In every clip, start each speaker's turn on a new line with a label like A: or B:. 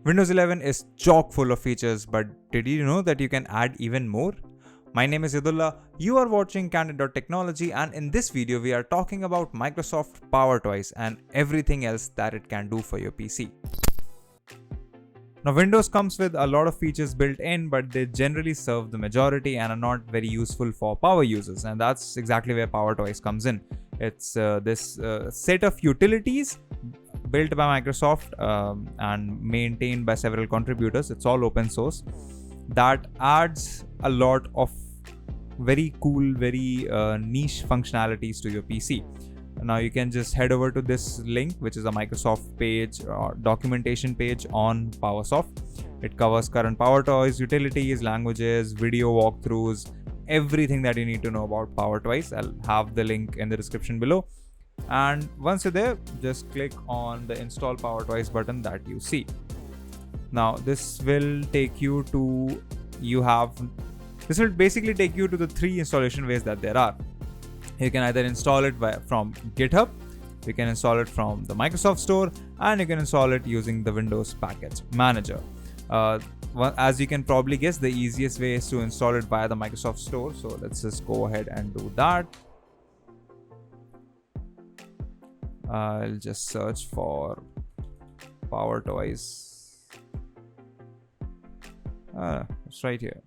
A: Windows 11 is chock full of features, but did you know that you can add even more? My name is Yadullah, you are watching Candid.Technology, and in this video we are talking about Microsoft PowerToys and everything else that it can do for your PC. Now, Windows comes with a lot of features built in, but they generally serve the majority and are not very useful for power users, and that's exactly where PowerToys comes in. It's this set of utilities built by Microsoft and maintained by several contributors. It's all open source. That adds a lot of very cool, very niche functionalities to your PC. Now you can just head over to this link, which is a Microsoft page or documentation page on PowerSoft. It covers current PowerToys, utilities, languages, video walkthroughs, everything that you need to know about PowerToys. I'll have the link in the description below. And once you're there, just click on the install PowerToys button that you see. Now this will take you to, this will basically take you to the three installation ways that there are. You can either install it from GitHub, you can install it from the Microsoft Store, and you can install it using the Windows Package Manager. As you can probably guess, the easiest way is to install it via the Microsoft Store. So let's just go ahead and do that. I'll just search for PowerToys. It's right here.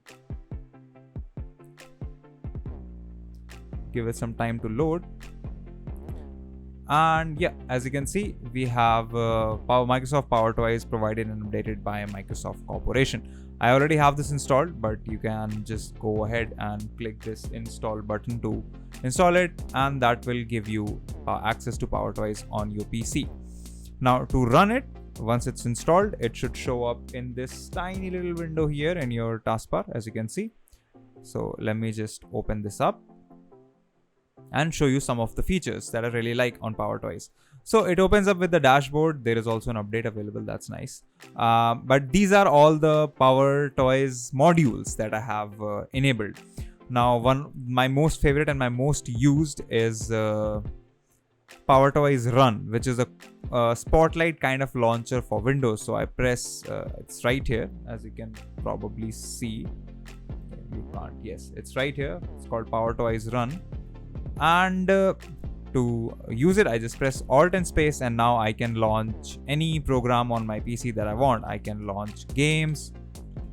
A: Give it some time to load. And yeah, as you can see, we have Microsoft PowerToys provided and updated by Microsoft Corporation. I already have this installed, but you can just go ahead and click this install button to install it, and that will give you access to PowerToys on your PC. Now to run it, once it's installed, it should show up in this tiny little window here in your taskbar, as you can see. So let me just open this up and show you some of the features that I really like on PowerToys. So it opens up with the dashboard. There is also an update available. That's nice. But these are all the PowerToys modules that I have enabled. Now, my most favorite and my most used is PowerToys Run, which is a Spotlight kind of launcher for Windows. So I press, it's right here, as you can probably see. You can't, yes, it's right here. It's called PowerToys Run. And to use it, I just press Alt and space, and now I can launch any program on my PC that I want. I can launch games,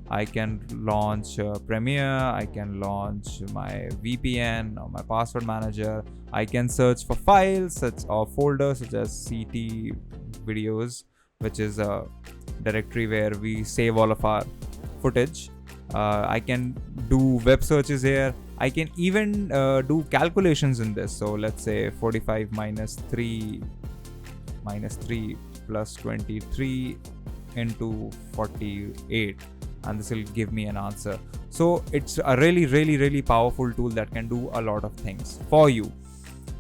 A: I can launch Premiere, I can launch my VPN or my password manager. I can search for files or folders such as CT videos, which is a directory where we save all of our footage. I can do web searches here. I can even do calculations in this. So let's say 45 minus 3 plus 23 into 48, and this will give me an answer. So it's a really powerful tool that can do a lot of things for you.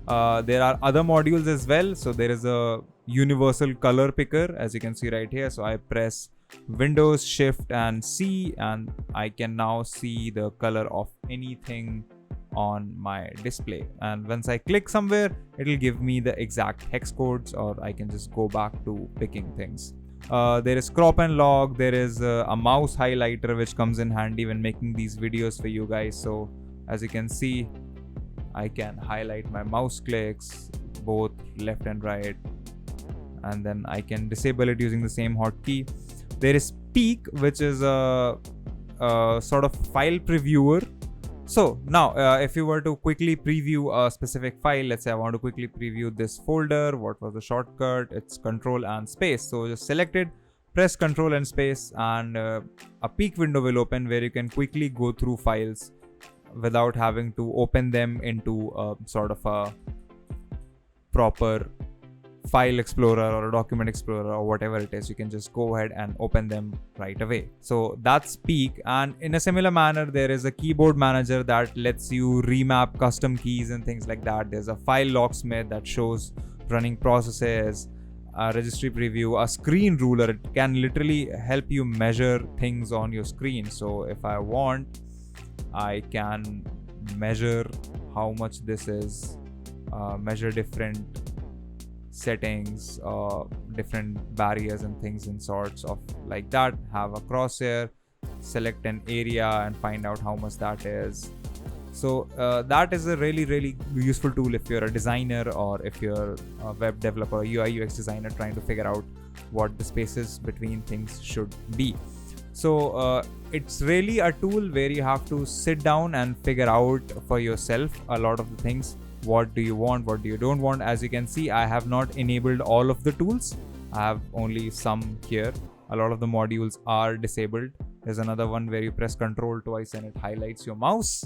A: There are other modules as well. So there is a universal color picker, as you can see right here. So I press Windows Shift and C, and I can now see the color of anything on my display. And once I click somewhere, it will give me the exact hex codes, or I can just go back to picking things. There is crop and log. There is a mouse highlighter, which comes in handy when making these videos for you guys. So as you can see, I can highlight my mouse clicks, both left and right, and then I can disable it using the same hotkey. There is Peek, which is a sort of file previewer. So now if you were to quickly preview a specific file, let's say I want to quickly preview this folder, what was the shortcut? It's Control and space. So just select it, press Control and space, and a Peek window will open where you can quickly go through files without having to open them into a sort of a proper file explorer or a document explorer or whatever it is. You can just go ahead and open them right away. So that's Peek. And in a similar manner, there is a keyboard manager that lets you remap custom keys and things like that. There's a file locksmith that shows running processes, a registry preview, a screen ruler. It can literally help you measure things on your screen. So if I want, I can measure how much this is, measure different settings, different barriers and things and sorts of like that. Have a crosshair, select an area and find out how much that is. So that is a really useful tool if you're a designer or if you're a web developer, UI UX designer trying to figure out what the spaces between things should be. So it's really a tool where you have to sit down and figure out for yourself a lot of the things. What do you want? What do you don't want? As you can see, I have not enabled all of the tools. I have only some here. A lot of the modules are disabled. There's another one where you press Ctrl twice and it highlights your mouse.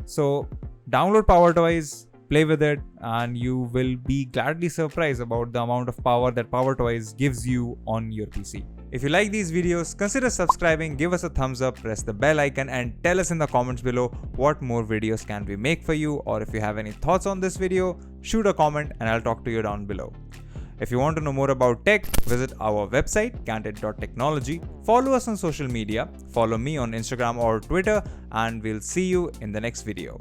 A: So download PowerToys, play with it, and you will be gladly surprised about the amount of power that PowerToys gives you on your PC. If you like these videos, consider subscribing, give us a thumbs up, press the bell icon, and tell us in the comments below what more videos can we make for you, or if you have any thoughts on this video, shoot a comment and I'll talk to you down below. If you want to know more about tech, visit our website, Candid.Technology. Follow us on social media, follow me on Instagram or Twitter, and we'll see you in the next video.